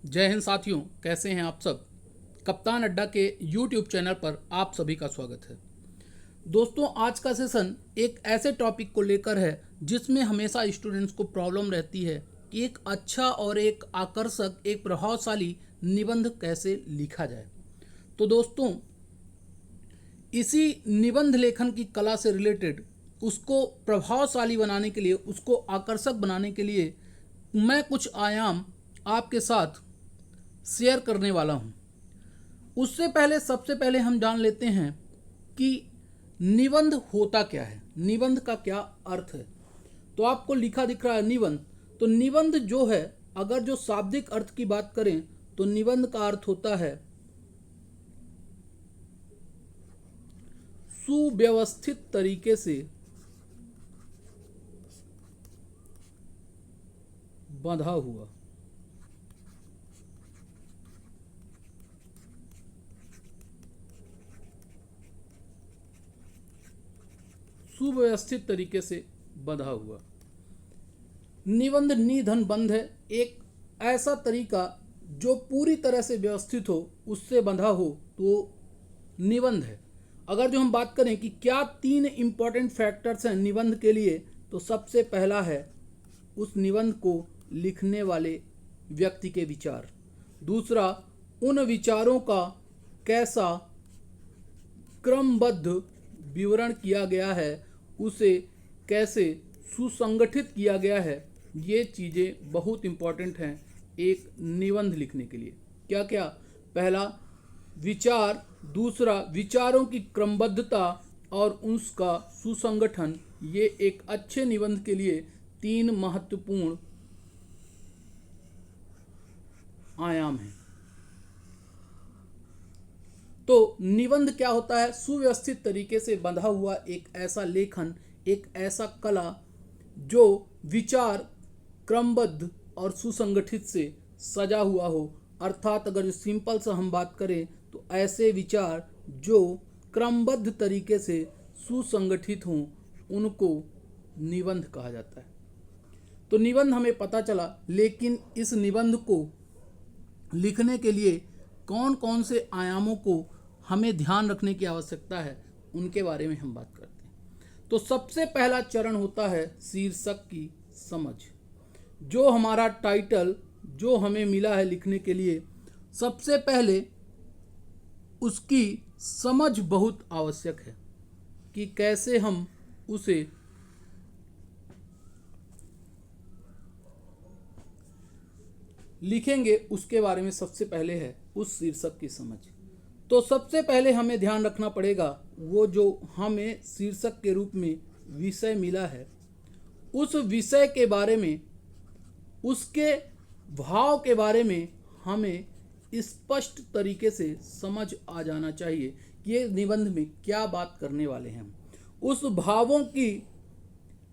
जय हिंद साथियों, कैसे हैं आप सब। कप्तान अड्डा के YouTube चैनल पर आप सभी का स्वागत है। दोस्तों, आज का सेशन एक ऐसे टॉपिक को लेकर है जिसमें हमेशा स्टूडेंट्स को प्रॉब्लम रहती है कि एक अच्छा और एक आकर्षक, एक प्रभावशाली निबंध कैसे लिखा जाए। तो दोस्तों, इसी निबंध लेखन की कला से रिलेटेड उसको प्रभावशाली बनाने के लिए, उसको आकर्षक बनाने के लिए मैं कुछ आयाम आपके साथ शेयर करने वाला हूं। उससे पहले सबसे पहले हम जान लेते हैं कि निबंध होता क्या है, निबंध का क्या अर्थ है। तो आपको लिखा दिख रहा है निबंध। तो निबंध जो है, अगर जो शाब्दिक अर्थ की बात करें तो निबंध का अर्थ होता है सुव्यवस्थित तरीके से बंधा हुआ। सुव्यवस्थित तरीके से बंधा हुआ निबंध निधन बंध है। एक ऐसा तरीका जो पूरी तरह से व्यवस्थित हो, उससे बंधा हो, तो निबंध है। अगर जो हम बात करें कि क्या 3 इंपॉर्टेंट फैक्टर्स हैं निबंध के लिए, तो सबसे पहला है उस निबंध को लिखने वाले व्यक्ति के विचार। दूसरा, उन विचारों का कैसा क्रमबद्ध विवरण किया गया है, उसे कैसे सुसंगठित किया गया है। ये चीज़ें बहुत इंपॉर्टेंट हैं एक निबंध लिखने के लिए। क्या क्या? पहला विचार, दूसरा विचारों की क्रमबद्धता और उसका सुसंगठन। ये एक अच्छे निबंध के लिए 3 महत्वपूर्ण आयाम हैं। तो निबंध क्या होता है? सुव्यवस्थित तरीके से बंधा हुआ एक ऐसा लेखन, एक ऐसा कला जो विचार क्रमबद्ध और सुसंगठित से सजा हुआ हो। अर्थात अगर सिंपल सा हम बात करें तो ऐसे विचार जो क्रमबद्ध तरीके से सुसंगठित हों, उनको निबंध कहा जाता है। तो निबंध हमें पता चला, लेकिन इस निबंध को लिखने के लिए कौन कौन से आयामों को हमें ध्यान रखने की आवश्यकता है, उनके बारे में हम बात करते हैं। तो सबसे पहला चरण होता है शीर्षक की समझ। जो हमारा टाइटल जो हमें मिला है लिखने के लिए, सबसे पहले उसकी समझ बहुत आवश्यक है कि कैसे हम उसे लिखेंगे। उसके बारे में सबसे पहले है उस शीर्षक की समझ। तो सबसे पहले हमें ध्यान रखना पड़ेगा, वो जो हमें शीर्षक के रूप में विषय मिला है, उस विषय के बारे में, उसके भाव के बारे में हमें स्पष्ट तरीके से समझ आ जाना चाहिए कि ये निबंध में क्या बात करने वाले हैं। उस भावों की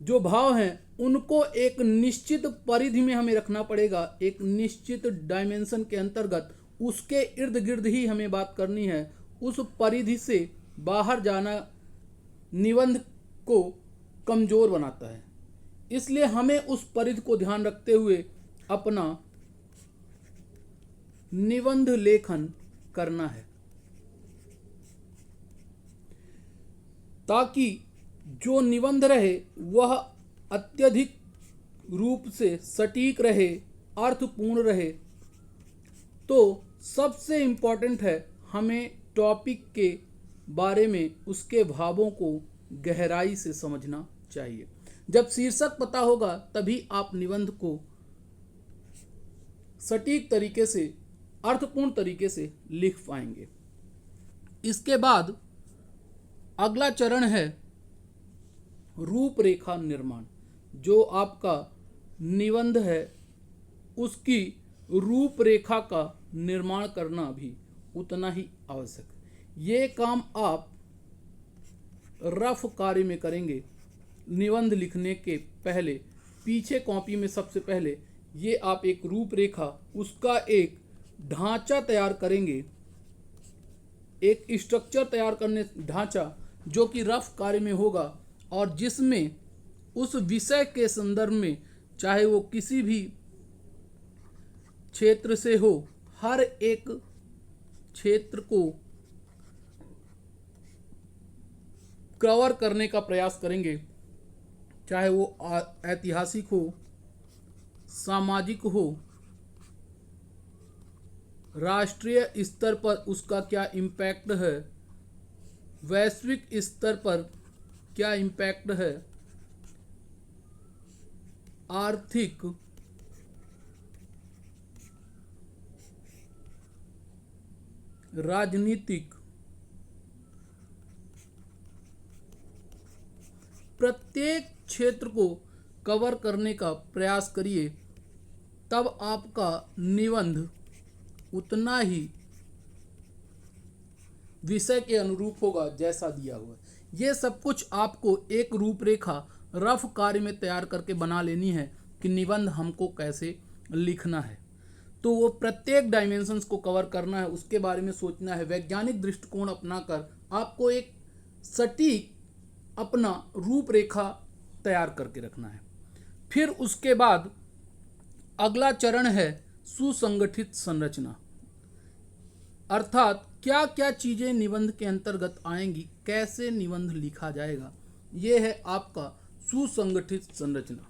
जो भाव हैं उनको एक निश्चित परिधि में हमें रखना पड़ेगा, एक निश्चित डायमेंशन के अंतर्गत उसके इर्द गिर्द ही हमें बात करनी है। उस परिधि से बाहर जाना निबंध को कमजोर बनाता है। इसलिए हमें उस परिधि को ध्यान रखते हुए अपना निबंध लेखन करना है, ताकि जो निबंध रहे वह अत्यधिक रूप से सटीक रहे, अर्थपूर्ण रहे। तो सबसे इम्पॉर्टेंट है हमें टॉपिक के बारे में, उसके भावों को गहराई से समझना चाहिए। जब शीर्षक पता होगा तभी आप निबंध को सटीक तरीके से, अर्थपूर्ण तरीके से लिख पाएंगे। इसके बाद अगला चरण है रूपरेखा निर्माण। जो आपका निबंध है उसकी रूपरेखा का निर्माण करना भी उतना ही आवश्यक है। ये काम आप रफ कार्य में करेंगे। निबंध लिखने के पहले पीछे कॉपी में सबसे पहले ये आप एक रूपरेखा, उसका एक ढांचा तैयार करेंगे, एक स्ट्रक्चर तैयार करने, ढांचा जो कि रफ कार्य में होगा और जिसमें उस विषय के संदर्भ में, चाहे वो किसी भी क्षेत्र से हो, हर एक क्षेत्र को कवर करने का प्रयास करेंगे, चाहे वो ऐतिहासिक हो, सामाजिक हो, राष्ट्रीय स्तर पर उसका क्या इम्पैक्ट है, वैश्विक स्तर पर क्या इम्पैक्ट है, आर्थिक, राजनीतिक, प्रत्येक क्षेत्र को कवर करने का प्रयास करिए, तब आपका निबंध उतना ही विषय के अनुरूप होगा जैसा दिया हुआ है। ये सब कुछ आपको एक रूपरेखा रफ कार्य में तैयार करके बना लेनी है कि निबंध हमको कैसे लिखना है। तो वो प्रत्येक डायमेंशंस को कवर करना है, उसके बारे में सोचना है, वैज्ञानिक दृष्टिकोण अपनाकर आपको एक सटीक अपना रूपरेखा तैयार करके रखना है। फिर उसके बाद अगला चरण है सुसंगठित संरचना, अर्थात क्या क्या चीजें निबंध के अंतर्गत आएंगी, कैसे निबंध लिखा जाएगा, यह है आपका सुसंगठित संरचना।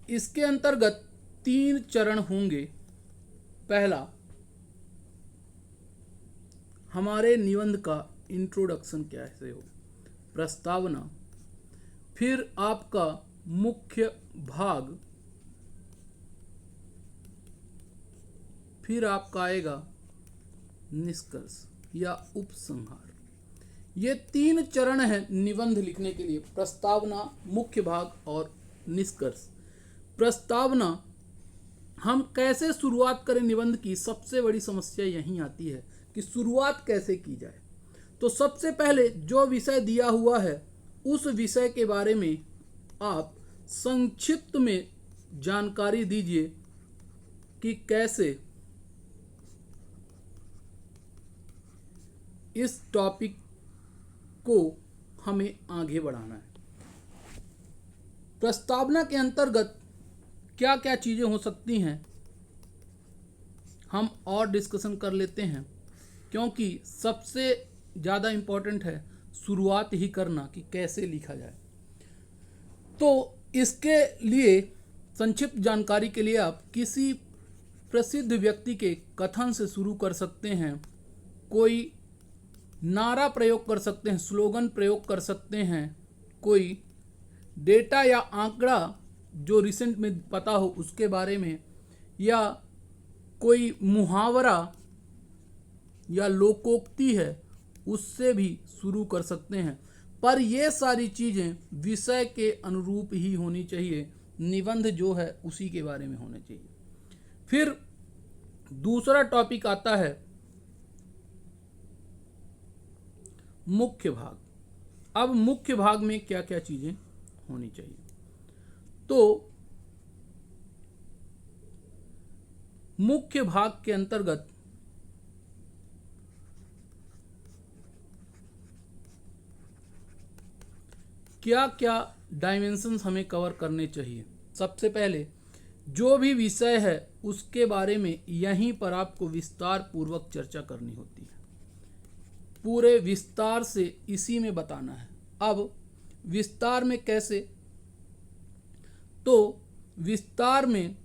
इसके अंतर्गत 3 चरण होंगे। पहला, हमारे निबंध का इंट्रोडक्शन कैसे हो, प्रस्तावना, फिर आपका मुख्य भाग, फिर आपका आएगा निष्कर्ष या उपसंहार। ये 3 चरण हैं निबंध लिखने के लिए, प्रस्तावना, मुख्य भाग और निष्कर्ष। प्रस्तावना, हम कैसे शुरुआत करें निबंध की, सबसे बड़ी समस्या यहीं आती है कि शुरुआत कैसे की जाए। तो सबसे पहले जो विषय दिया हुआ है उस विषय के बारे में आप संक्षिप्त में जानकारी दीजिए कि कैसे इस टॉपिक को हमें आगे बढ़ाना है। प्रस्तावना के अंतर्गत क्या क्या चीजें हो सकती हैं हम और डिस्कशन कर लेते हैं, क्योंकि सबसे ज़्यादा इम्पोर्टेंट है शुरुआत ही करना कि कैसे लिखा जाए। तो इसके लिए संक्षिप्त जानकारी के लिए आप किसी प्रसिद्ध व्यक्ति के कथन से शुरू कर सकते हैं, कोई नारा प्रयोग कर सकते हैं, स्लोगन प्रयोग कर सकते हैं, कोई डेटा या आंकड़ा जो रिसेंट में पता हो उसके बारे में, या कोई मुहावरा या लोकोक्ति है उससे भी शुरू कर सकते हैं। पर ये सारी चीज़ें विषय के अनुरूप ही होनी चाहिए, निबंध जो है उसी के बारे में होना चाहिए। फिर दूसरा टॉपिक आता है मुख्य भाग। अब मुख्य भाग में क्या क्या चीजें होनी चाहिए, तो मुख्य भाग के अंतर्गत क्या क्या डायमेंशंस हमें कवर करने चाहिए। सबसे पहले जो भी विषय है उसके बारे में यहीं पर आपको विस्तार पूर्वक चर्चा करनी होती है, पूरे विस्तार से इसी में बताना है। अब विस्तार में कैसे, तो विस्तार में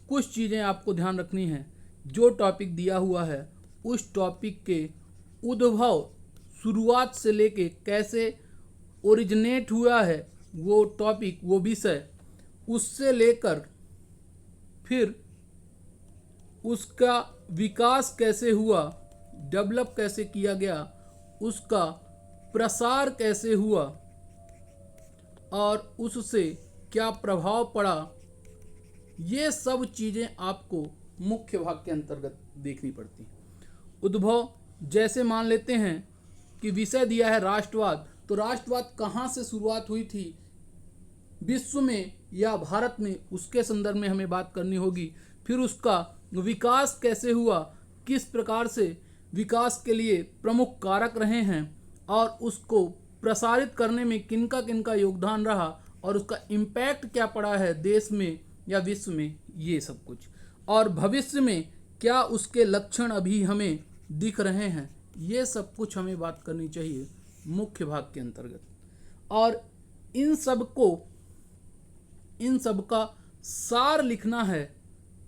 कुछ चीज़ें आपको ध्यान रखनी है। जो टॉपिक दिया हुआ है उस टॉपिक के उद्भव, शुरुआत से लेके कैसे ओरिजिनेट हुआ है वो टॉपिक, वो विषय, उससे लेकर फिर उसका विकास कैसे हुआ, डेवलप कैसे किया गया, उसका प्रसार कैसे हुआ और उससे क्या प्रभाव पड़ा, ये सब चीज़ें आपको मुख्य भाग के अंतर्गत देखनी पड़ती हैं। उद्भव, जैसे मान लेते हैं कि विषय दिया है राष्ट्रवाद, तो राष्ट्रवाद कहाँ से शुरुआत हुई थी विश्व में या भारत में, उसके संदर्भ में हमें बात करनी होगी। फिर उसका विकास कैसे हुआ, किस प्रकार से विकास के लिए प्रमुख कारक रहे हैं और उसको प्रसारित करने में किनका किनका योगदान रहा और उसका इम्पैक्ट क्या पड़ा है देश में या विश्व में, ये सब कुछ। और भविष्य में क्या उसके लक्षण अभी हमें दिख रहे हैं, ये सब कुछ हमें बात करनी चाहिए मुख्य भाग के अंतर्गत। और इन सब का सार लिखना है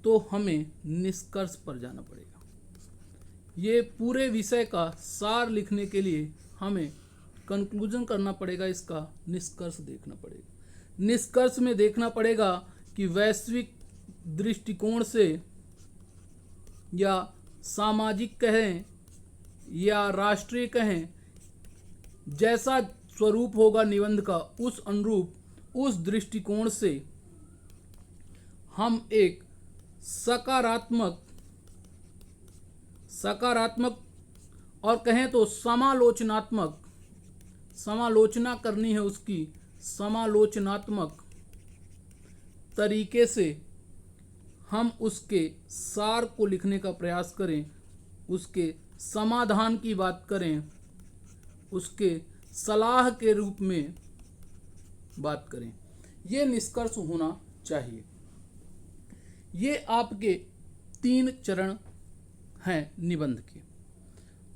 तो हमें निष्कर्ष पर जाना पड़ेगा। ये पूरे विषय का सार लिखने के लिए हमें कंक्लूजन करना पड़ेगा, इसका निष्कर्ष देखना पड़ेगा। निष्कर्ष में देखना पड़ेगा कि वैश्विक दृष्टिकोण से या सामाजिक कहें या राष्ट्रीय कहें, जैसा स्वरूप होगा निबंध का उस अनुरूप, उस दृष्टिकोण से हम एक सकारात्मक और कहें तो समालोचना करनी है, उसकी समालोचनात्मक तरीके से हम उसके सार को लिखने का प्रयास करें, उसके समाधान की बात करें, उसके सलाह के रूप में बात करें। ये निष्कर्ष होना चाहिए। ये आपके 3 चरण हैं निबंध के।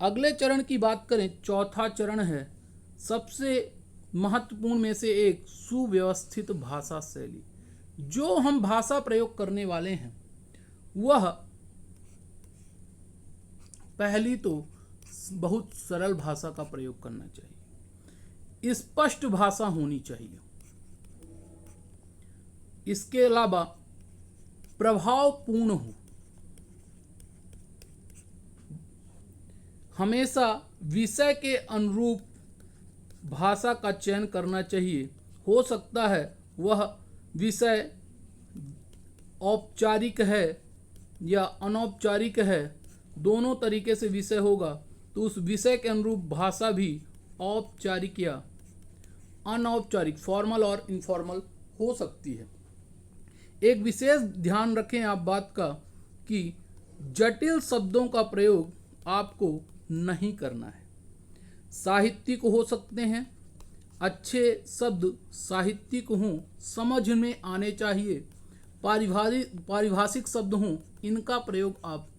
अगले चरण की बात करें, चौथा चरण है सबसे महत्वपूर्ण में से एक, सुव्यवस्थित भाषा शैली। जो हम भाषा प्रयोग करने वाले हैं वह पहली तो बहुत सरल भाषा का प्रयोग करना चाहिए, स्पष्ट भाषा होनी चाहिए। इसके अलावा प्रभावपूर्ण हो, हमेशा विषय के अनुरूप भाषा का चयन करना चाहिए। हो सकता है वह विषय औपचारिक है या अनौपचारिक है, दोनों तरीके से विषय होगा, तो उस विषय के अनुरूप भाषा भी औपचारिक या अनौपचारिक, फॉर्मल और इनफॉर्मल हो सकती है। एक विशेष ध्यान रखें आप बात का कि जटिल शब्दों का प्रयोग आपको नहीं करना है। साहित्यिक हो सकते हैं, अच्छे शब्द साहित्यिक हों, समझ में आने चाहिए, पारिभाषिक शब्द हों, इनका प्रयोग आप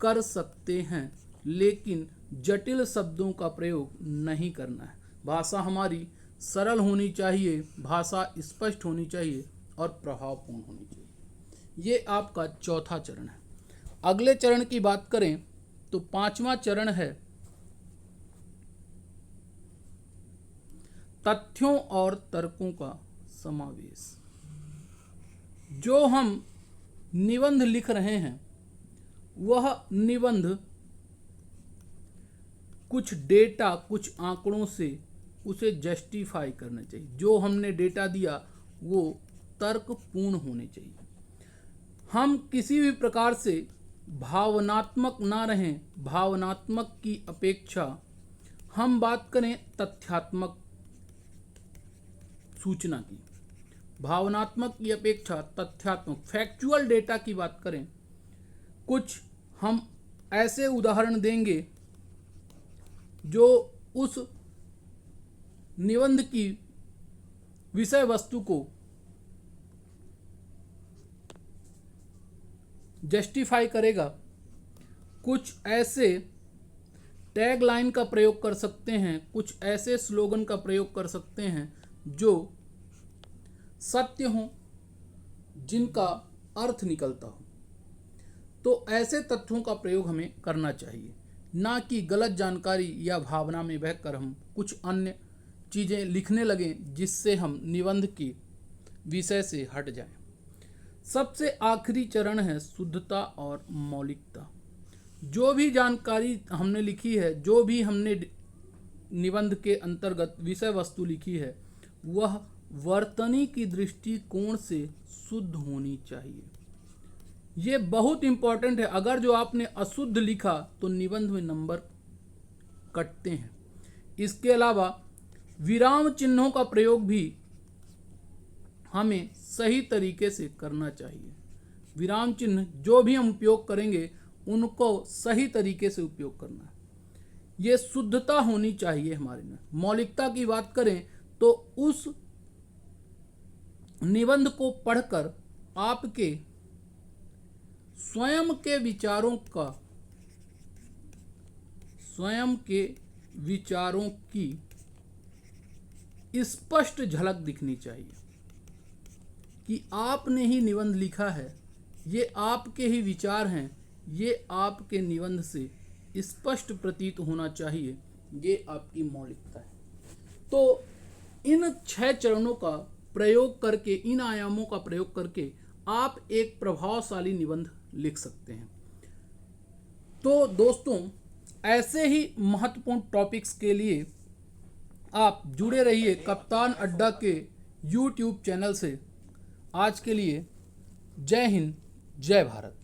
कर सकते हैं, लेकिन जटिल शब्दों का प्रयोग नहीं करना है। भाषा हमारी सरल होनी चाहिए, भाषा स्पष्ट होनी चाहिए और प्रभावपूर्ण होनी चाहिए। ये आपका चौथा चरण है। अगले चरण की बात करें तो 5वां चरण है तथ्यों और तर्कों का समावेश। जो हम निबंध लिख रहे हैं वह निबंध कुछ डेटा, कुछ आंकड़ों से उसे जस्टिफाई करना चाहिए। जो हमने डेटा दिया वो तर्कपूर्ण होने चाहिए। हम किसी भी प्रकार से भावनात्मक ना रहें। भावनात्मक की अपेक्षा हम बात करें तथ्यात्मक सूचना की, भावनात्मक की अपेक्षा तथ्यात्मक फैक्चुअल डेटा की बात करें। कुछ हम ऐसे उदाहरण देंगे जो उस निबंध की विषय वस्तु को जस्टिफाई करेगा। कुछ ऐसे टैग लाइन का प्रयोग कर सकते हैं, कुछ ऐसे स्लोगन का प्रयोग कर सकते हैं जो सत्य हों, जिनका अर्थ निकलता हो। तो ऐसे तथ्यों का प्रयोग हमें करना चाहिए, ना कि गलत जानकारी या भावना में बहकर हम कुछ अन्य चीज़ें लिखने लगें जिससे हम निबंध की विषय से हट जाएं। सबसे आखिरी चरण है शुद्धता और मौलिकता। जो भी जानकारी हमने लिखी है, जो भी हमने निबंध के अंतर्गत विषय वस्तु लिखी है, वह वर्तनी की दृष्टिकोण से शुद्ध होनी चाहिए। ये बहुत इंपॉर्टेंट है। अगर जो आपने अशुद्ध लिखा तो निबंध में नंबर कटते हैं। इसके अलावा विराम चिन्हों का प्रयोग भी हमें सही तरीके से करना चाहिए। विराम चिन्ह जो भी हम उपयोग करेंगे उनको सही तरीके से उपयोग करना है। ये शुद्धता होनी चाहिए हमारे में। मौलिकता की बात करें तो उस निबंध को पढ़कर आपके स्वयं के विचारों की स्पष्ट झलक दिखनी चाहिए कि आपने ही निबंध लिखा है, ये आपके ही विचार हैं, ये आपके निबंध से स्पष्ट प्रतीत होना चाहिए, ये आपकी मौलिकता है। तो इन 6 चरणों का प्रयोग करके, इन आयामों का प्रयोग करके आप एक प्रभावशाली निबंध लिख सकते हैं। तो दोस्तों, ऐसे ही महत्वपूर्ण टॉपिक्स के लिए आप जुड़े रहिए कप्तान अड्डा के YouTube चैनल से। आज के लिए जय हिंद, जय भारत।